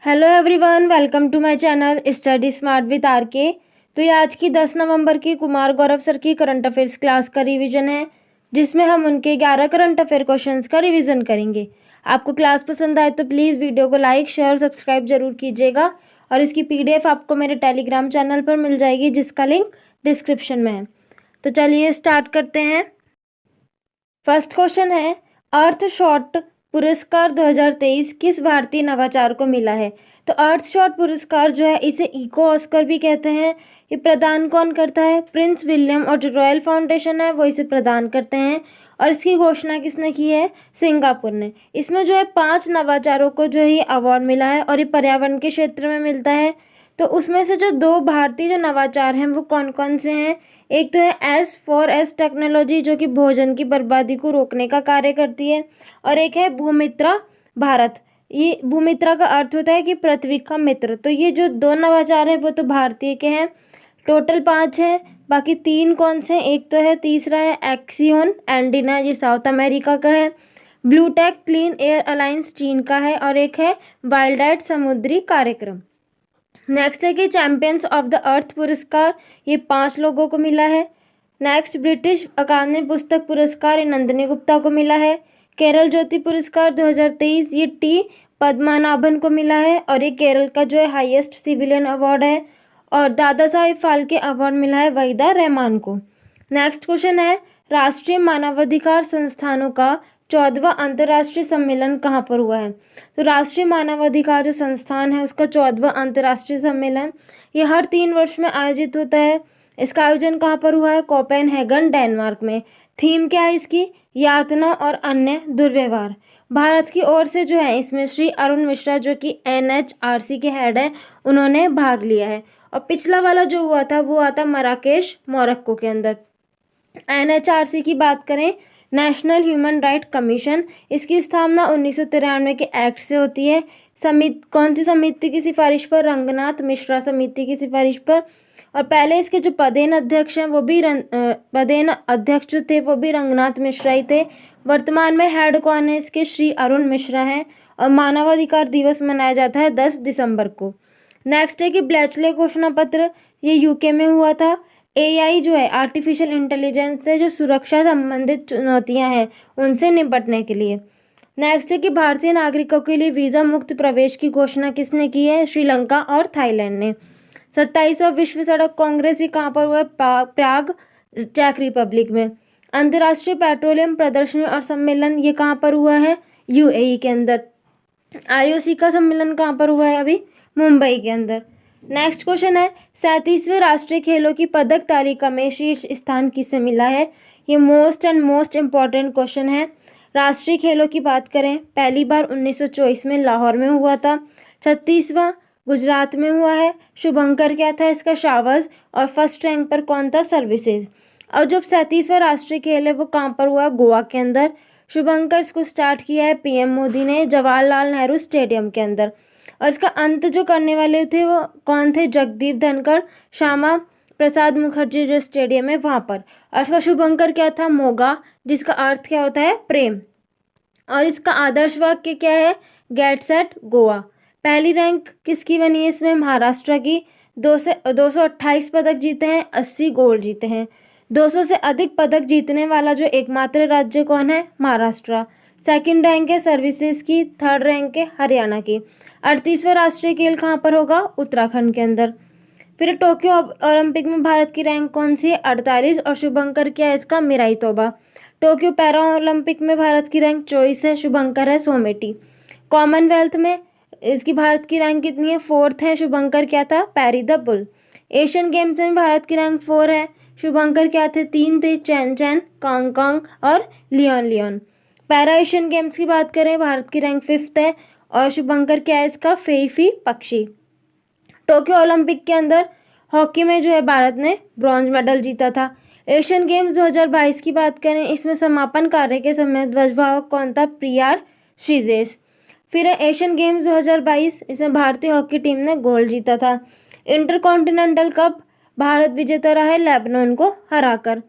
Hello everyone, welcome to my channel study smart with RK. तो ये आज की 10 नवंबर की कुमार गौरव सर की करंट अफेयर्स क्लास का रिवीजन है, जिसमें हम उनके 11 करंट अफेयर क्वेश्चंस का रिवीजन करेंगे। आपको क्लास पसंद आए तो प्लीज़ वीडियो को लाइक, शेयर और सब्सक्राइब जरूर कीजिएगा। और इसकी पीडीएफ आपको मेरे टेलीग्राम चैनल पर मिल जाएगी, जिसका लिंक डिस्क्रिप्शन में है। तो चलिए स्टार्ट करते हैं। फर्स्ट क्वेश्चन है, अर्थ शॉट पुरस्कार 2023 किस भारतीय नवाचार को मिला है? तो अर्थ शॉट पुरस्कार जो है, इसे इको ऑस्कर भी कहते हैं। ये प्रदान कौन करता है? प्रिंस विलियम और जो रॉयल फाउंडेशन है वो इसे प्रदान करते हैं। और इसकी घोषणा किसने की है? सिंगापुर ने। इसमें जो है 5 नवाचारों को जो है ये अवार्ड मिला है और ये पर्यावरण के क्षेत्र में मिलता है। तो उसमें से जो 2 भारतीय जो नवाचार हैं वो कौन कौन से हैं? एक तो है S4S टेक्नोलॉजी, जो कि भोजन की बर्बादी को रोकने का कार्य करती है। और एक है भूमित्रा भारत। ये भूमित्रा का अर्थ होता है कि पृथ्वी का मित्र। तो ये जो 2 नवाचार है वो तो भारतीय के हैं। टोटल 5 है, बाकी 3 कौन से हैं? एक तो है, तीसरा है एक्सियोन एंडिना, ये साउथ अमेरिका का है। ब्लूटेक क्लीन एयर अलायंस चीन का है। और एक है वाइल्ड समुद्री कार्यक्रम। नेक्स्ट है कि चैंपियंस ऑफ द अर्थ पुरस्कार, ये 5 लोगों को मिला है। नेक्स्ट, ब्रिटिश अकादमी पुस्तक पुरस्कार, ये नंदिनी गुप्ता को मिला है। केरल ज्योति पुरस्कार 2023, ये टी पद्मनाभन को मिला है और ये केरल का जो है हाईएस्ट सिविलियन अवार्ड है। और दादा साहिब फाल्के अवार्ड मिला है वहीदा रहमान को। नेक्स्ट क्वेश्चन है, राष्ट्रीय मानवाधिकार संस्थानों का 14वां अंतर्राष्ट्रीय सम्मेलन कहाँ पर हुआ है? तो राष्ट्रीय मानवाधिकार जो संस्थान है उसका 14वां अंतर्राष्ट्रीय सम्मेलन ये हर 3 वर्ष में आयोजित होता है। इसका आयोजन कहाँ पर हुआ है? कोपेनहेगन, डेनमार्क में। थीम क्या है इसकी? यातना और अन्य दुर्व्यवहार। भारत की ओर से जो है इसमें श्री अरुण मिश्रा, जो कि NHRC के हेड है, उन्होंने भाग लिया है। और पिछला वाला जो हुआ था वो हुआ था मराकेश, मोरक्को के अंदर। NHRC की बात करें, नेशनल ह्यूमन राइट कमीशन, इसकी स्थापना 1993 के एक्ट से होती है। समिति कौन सी समिति की सिफारिश पर? रंगनाथ मिश्रा समिति की सिफारिश पर। और पहले इसके जो पदेन अध्यक्ष हैं वो भी पदेन अध्यक्ष जो थे वो भी रंगनाथ मिश्रा ही थे। वर्तमान में हेड कौन है इसके? श्री अरुण मिश्रा हैं। और मानवाधिकार दिवस मनाया जाता है 10 दिसंबर को। नेक्स्ट है कि ब्लेचले घोषणा पत्र, ये यूके में हुआ था। AI जो है आर्टिफिशियल इंटेलिजेंस से जो सुरक्षा संबंधित चुनौतियां हैं उनसे निपटने के लिए। नेक्स्ट है कि भारतीय नागरिकों के लिए वीज़ा मुक्त प्रवेश की घोषणा किसने की है? श्रीलंका और थाईलैंड ने। 27वां विश्व सड़क कांग्रेस ये कहाँ पर हुआ है? प्राग, चेक रिपब्लिक में। अंतर्राष्ट्रीय पेट्रोलियम प्रदर्शनी और सम्मेलन ये कहाँ पर हुआ है? UAE के अंदर। IOC का सम्मेलन कहाँ पर हुआ है? अभी मुंबई के अंदर। नेक्स्ट क्वेश्चन है, 37वें राष्ट्रीय खेलों की पदक तालिका में शीर्ष स्थान किसे मिला है? ये मोस्ट इम्पॉर्टेंट क्वेश्चन है। राष्ट्रीय खेलों की बात करें, पहली बार 1924 में लाहौर में हुआ था। 36वां गुजरात में हुआ है। शुभंकर क्या था इसका? शावज। और फर्स्ट रैंक पर कौन था? सर्विसेज। और जब 37वां राष्ट्रीय खेल है वो कहाँ पर हुआ? गोवा के अंदर। शुभंकर इसको स्टार्ट किया है PM मोदी ने जवाहरलाल नेहरू स्टेडियम के अंदर। और इसका अंत जो करने वाले थे वो कौन थे? जगदीप धनखड़, श्यामा प्रसाद मुखर्जी जो स्टेडियम है वहाँ पर। और इसका शुभंकर क्या था? मोगा, जिसका अर्थ क्या होता है? प्रेम। और इसका आदर्श वाक्य क्या है? Get set Goa. पहली रैंक किसकी बनी है इसमें? महाराष्ट्र की। 228 पदक जीते हैं, 80 गोल्ड जीते हैं। 200 से अधिक पदक जीतने वाला जो एकमात्र राज्य कौन है? महाराष्ट्र। सेकंड रैंक है सर्विसेज की। थर्ड रैंक है हरियाणा की। 38वां राष्ट्रीय खेल कहाँ पर होगा? उत्तराखंड के अंदर। फिर टोक्यो ओलंपिक में भारत की रैंक कौन सी है? 48। और शुभंकर क्या है इसका? मिराई तोबा। टोक्यो पैरा ओलंपिक में भारत की रैंक 24 है, शुभंकर है सोमेटी। कॉमनवेल्थ में इसकी भारत की रैंक कितनी है? 4th है, शुभंकर क्या था? पैरी द बुल। एशियन गेम्स में भारत की रैंक 4 है, शुभंकर क्या थे? 3 थे, चैन चैन, कांग कांग और Leon Leon. Para Asian games की बात करें, भारत की रैंक 5th है और शुभंकर क्या है इसका? फेईफी पक्षी। टोक्यो ओलंपिक के अंदर हॉकी में जो है भारत ने ब्रॉन्ज मेडल जीता था। एशियन गेम्स 2022 की बात करें, इसमें समापन कार्य के समय ध्वजवाहक कौन था? प्रियार श्रीजेश। फिर एशियन गेम्स 2022, इसमें भारतीय हॉकी टीम ने गोल्ड जीता था। इंटरकॉन्टिनेंटल कप भारत विजेता रहा है लेबनान को हराकर।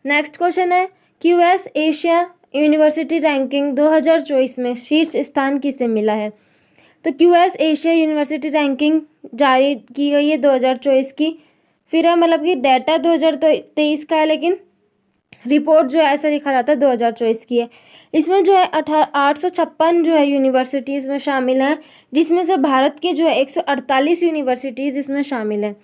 नेक्स्ट क्वेश्चन है, QS एशिया यूनिवर्सिटी रैंकिंग 2024 में शीर्ष स्थान किसे मिला है? तो क्यूएस एशिया यूनिवर्सिटी रैंकिंग जारी की गई है 2024 की। फिर है मतलब कि डाटा 2023 का है, लेकिन रिपोर्ट जो है ऐसा लिखा जाता है 2024 की है। इसमें जो है 856 जो है यूनिवर्सिटीज़ में शामिल हैं, जिसमें से भारत के जो है 148 यूनिवर्सिटीज़ इसमें शामिल हैं।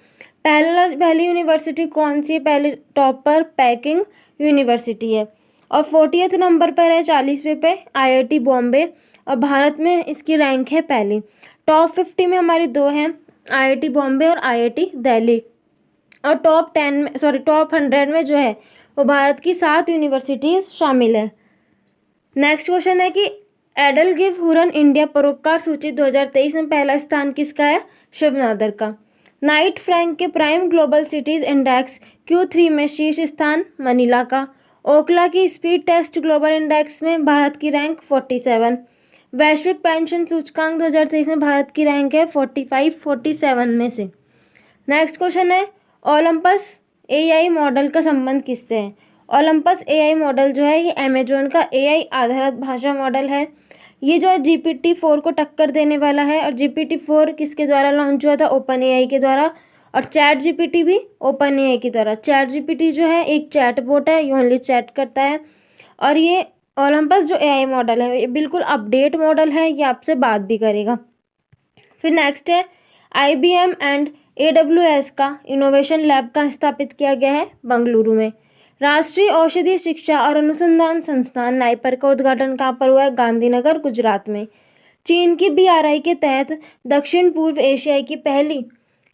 पहली यूनिवर्सिटी कौन सी है? पहले टॉप पर पैकिंग यूनिवर्सिटी है, और 40th नंबर पर है 40वें पे आईआईटी बॉम्बे, और भारत में इसकी रैंक है पहली। टॉप 50 में हमारी दो हैं, आईआईटी बॉम्बे और आईआईटी दिल्ली। और टॉप 100 में जो है वो भारत की 7 यूनिवर्सिटीज़ शामिल है। नेक्स्ट क्वेश्चन है कि एडल गिव हुरन इंडिया परोपकार सूची 2023 में पहला स्थान किसका है? शिवनादर का। नाइट फ्रैंक के prime global cities index Q3 में शीर्ष स्थान मनीला का। ओखला की स्पीड टेस्ट ग्लोबल इंडेक्स में भारत की रैंक 47। वैश्विक पेंशन सूचकांक 2023 में भारत की रैंक है 47 में से। नेक्स्ट क्वेश्चन है ओलंपस एआई मॉडल का संबंध किससे है? ओलंपस एआई मॉडल जो है ये अमेजोन का एआई आधारित भाषा मॉडल है। ये जो है GPT-4 को टक्कर देने वाला है, और GPT-4 किसके द्वारा लॉन्च हुआ था? ओपन एआई के द्वारा। और चैट GPT भी ओपन एआई के द्वारा। चैट GPT जो है एक चैट बोट है, ये ओनली चैट करता है। और ये ओलंपस जो एआई मॉडल है ये बिल्कुल अपडेट मॉडल है, ये आपसे बात भी करेगा। फिर नेक्स्ट है IBM एंड AWS का इनोवेशन लैब का स्थापित किया गया है बंगलुरु में। राष्ट्रीय औषधि शिक्षा और अनुसंधान संस्थान नाइपर का उद्घाटन कहाँ पर हुआ है? गांधीनगर, गुजरात में। चीन की BRI के तहत दक्षिण पूर्व एशिया की पहली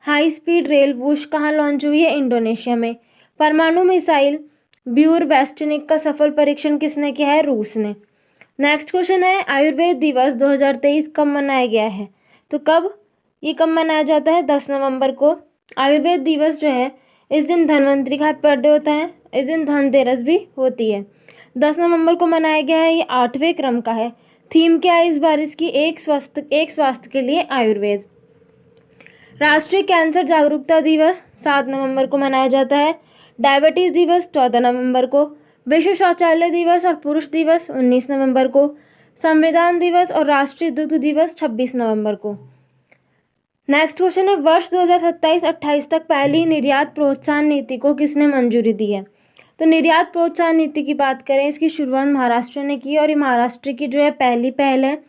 हाई स्पीड रेल वूश कहाँ लॉन्च हुई है? इंडोनेशिया में। परमाणु मिसाइल ब्यूर-वेस्टनिक का सफल परीक्षण किसने किया है? रूस ने। नेक्स्ट क्वेश्चन है आयुर्वेद दिवस 2023 कब मनाया गया है? तो कब मनाया जाता है? 10 नवंबर को। आयुर्वेद दिवस जो है इस दिन धन्वंतरी का बर्थडे होता है, इस दिन धनतेरस भी होती है। 10 नवंबर को मनाया गया है, ये 8वें क्रम का है। थीम क्या है इस बार इसकी? एक स्वास्थ्य के लिए आयुर्वेद। राष्ट्रीय कैंसर जागरूकता दिवस 7 नवंबर को मनाया जाता है। डायबिटीज दिवस 14 नवंबर को। विश्व शौचालय दिवस और पुरुष दिवस 19 नवंबर को। संविधान दिवस और राष्ट्रीय दुग्ध दिवस 26 नवंबर को। नेक्स्ट क्वेश्चन है वर्ष 2027-28 तक पहली निर्यात प्रोत्साहन नीति को किसने मंजूरी दी है? तो निर्यात प्रोत्साहन नीति की बात करें, इसकी शुरुआत महाराष्ट्र ने की, और ये महाराष्ट्र की जो है पहली पहल है।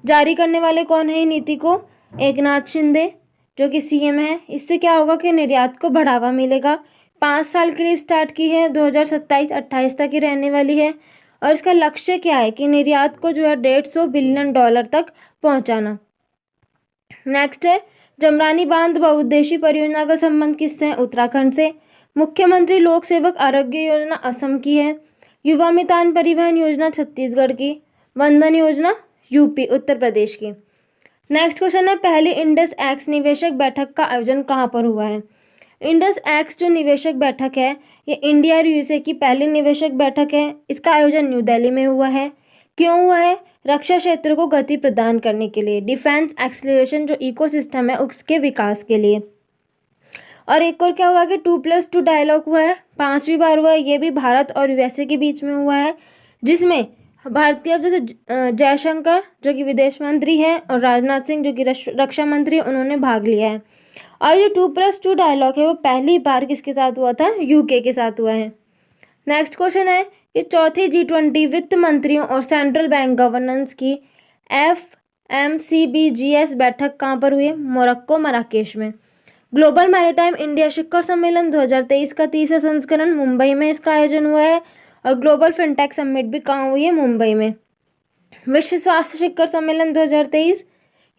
जारी करने वाले कौन है ये नीति को? एकनाथ शिंदे जो कि CM है। इससे क्या होगा कि निर्यात को बढ़ावा मिलेगा। 5 साल के लिए स्टार्ट की है, 2027-28 तक ही रहने वाली है, और इसका लक्ष्य क्या है कि निर्यात को जो है $150 बिलियन तक पहुंचाना। नेक्स्ट है जमरानी बांध बहुउद्देशीय परियोजना का संबंध किससे है? उत्तराखंड से। मुख्यमंत्री लोक सेवक आरोग्य योजना असम की है। युवा मितान परिवहन योजना छत्तीसगढ़ की। वंदन योजना यूपी उत्तर प्रदेश की। नेक्स्ट क्वेश्चन है पहली इंडस एक्स निवेशक बैठक का आयोजन कहाँ पर हुआ है? इंडस एक्स जो निवेशक बैठक है ये इंडिया और USA की पहली निवेशक बैठक है। इसका आयोजन न्यू दिल्ली में हुआ है। क्यों हुआ है? रक्षा क्षेत्र को गति प्रदान करने के लिए, डिफेंस एक्सीलरेशन जो इकोसिस्टम है उसके विकास के लिए। और एक और क्या हुआ कि 2+2 डायलॉग हुआ है, 5वीं बार हुआ है। ये भी भारत और USA के बीच में हुआ है, जिसमें भारतीय जैसे जयशंकर जो कि विदेश मंत्री हैं और राजनाथ सिंह जो कि रक्षा मंत्री, उन्होंने भाग लिया है। और ये 2+2 डायलॉग है वो पहली बार किसके साथ हुआ था? UK के साथ हुआ है। नेक्स्ट क्वेश्चन है कि चौथी G20 वित्त मंत्रियों और सेंट्रल बैंक गवर्नेंस की FMCBGS बैठक कहाँ पर हुई है? मोरक्को, मराकेश में। ग्लोबल मैरीटाइम इंडिया शिखर सम्मेलन 2023 का 30वां संस्करण मुंबई में इसका आयोजन हुआ है। और ग्लोबल फिनटेक समिट भी कहाँ हुई है? मुंबई में। विश्व स्वास्थ्य शिखर सम्मेलन 2023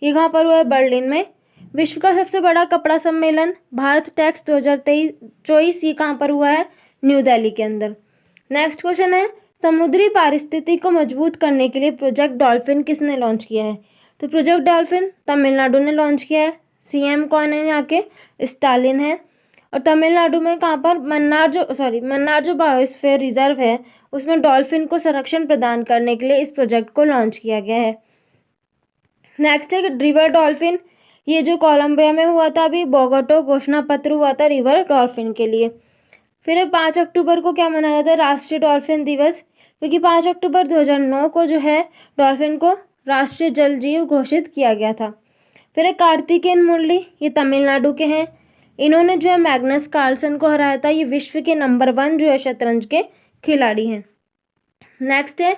ये कहाँ पर हुआ है? बर्लिन में। विश्व का सबसे बड़ा कपड़ा सम्मेलन भारत टेक्स 2023-24 ये कहाँ पर हुआ है? न्यू दिल्ली के अंदर। नेक्स्ट क्वेश्चन है समुद्री पारिस्थिति को मजबूत करने के लिए प्रोजेक्ट डॉल्फिन किसने लॉन्च किया है? तो प्रोजेक्ट डॉल्फिन तमिलनाडु ने लॉन्च किया है। CM कौन है यहाँ के? स्टालिन है। और तमिलनाडु में कहाँ पर? मन्नार जो बायोस्फीयर रिजर्व है उसमें डॉल्फिन को संरक्षण प्रदान करने के लिए इस प्रोजेक्ट को लॉन्च किया गया है। नेक्स्ट है रिवर डॉल्फिन, ये जो कोलंबिया में हुआ था, अभी बोगोटो घोषणा पत्र हुआ था रिवर डॉल्फिन के लिए। फिर 5 अक्टूबर को क्या मनाया जाता है? राष्ट्रीय डॉल्फिन दिवस, क्योंकि 5 अक्टूबर 2009 को जो है डॉल्फिन को राष्ट्रीय जल जीव घोषित किया गया था। फिर है कार्तिकेयन मुरली, ये तमिलनाडु के हैं। इन्होंने जो है मैग्नस कार्लसन को हराया था। ये विश्व के नंबर 1 जो है शतरंज के खिलाड़ी हैं। नेक्स्ट है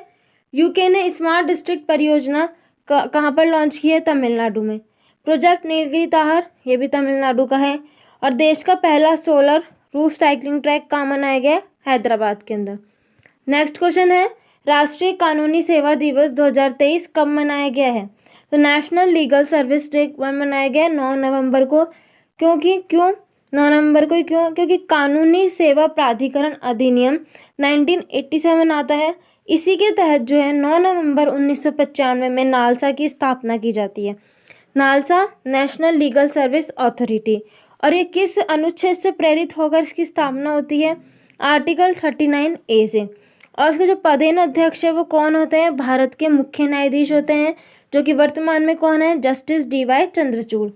यूके ने स्मार्ट डिस्ट्रिक्ट परियोजना कहाँ पर लॉन्च की है? तमिलनाडु में। प्रोजेक्ट नीलगिरी ताहर, ये भी तमिलनाडु का है। और देश का पहला सोलर रूफ साइकिलिंग ट्रैक कहाँ मनाया गया? हैदराबाद के अंदर। नेक्स्ट क्वेश्चन है राष्ट्रीय कानूनी सेवा दिवस 2023 कब मनाया गया है? तो नेशनल लीगल सर्विस डे मनाया गया 9 नवंबर को। क्यों 9 नवंबर को क्यों? क्योंकि कानूनी सेवा प्राधिकरण अधिनियम 1987 आता है। इसी के तहत जो है 9 नवंबर 1995 में नालसा की स्थापना की जाती है। NALSA national legal service authority. और ये किस अनुच्छेद से प्रेरित होकर इसकी स्थापना होती है? आर्टिकल 39A से। और उसके जो पदेन अध्यक्ष है वो कौन होते हैं? भारत के मुख्य न्यायाधीश होते हैं, जो कि वर्तमान में कौन है? Justice DY Chandrachud.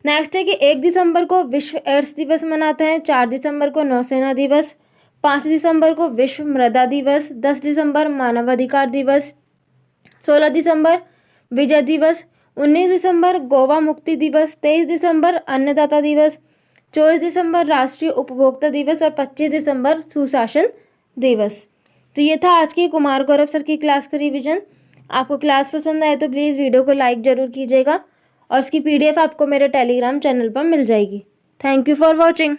नेक्स्ट है कि 1 दिसंबर को विश्व एड्स दिवस मनाते हैं, 4 दिसंबर को नौसेना दिवस, 5 दिसंबर को विश्व मृदा दिवस, 10 दिसंबर मानवाधिकार दिवस, 16 दिसंबर विजय दिवस, 19 दिसंबर गोवा मुक्ति दिवस, 23 दिसंबर अन्नदाता दिवस, 24 दिसंबर राष्ट्रीय उपभोक्ता दिवस और 25 दिसंबर सुशासन दिवस। तो ये था आज की कुमार गौरव सर की क्लास का रिवीजन। आपको क्लास पसंद आए तो प्लीज़ वीडियो को लाइक ज़रूर कीजिएगा और इसकी PDF आपको मेरे टेलीग्राम चैनल पर मिल जाएगी। Thank you for watching.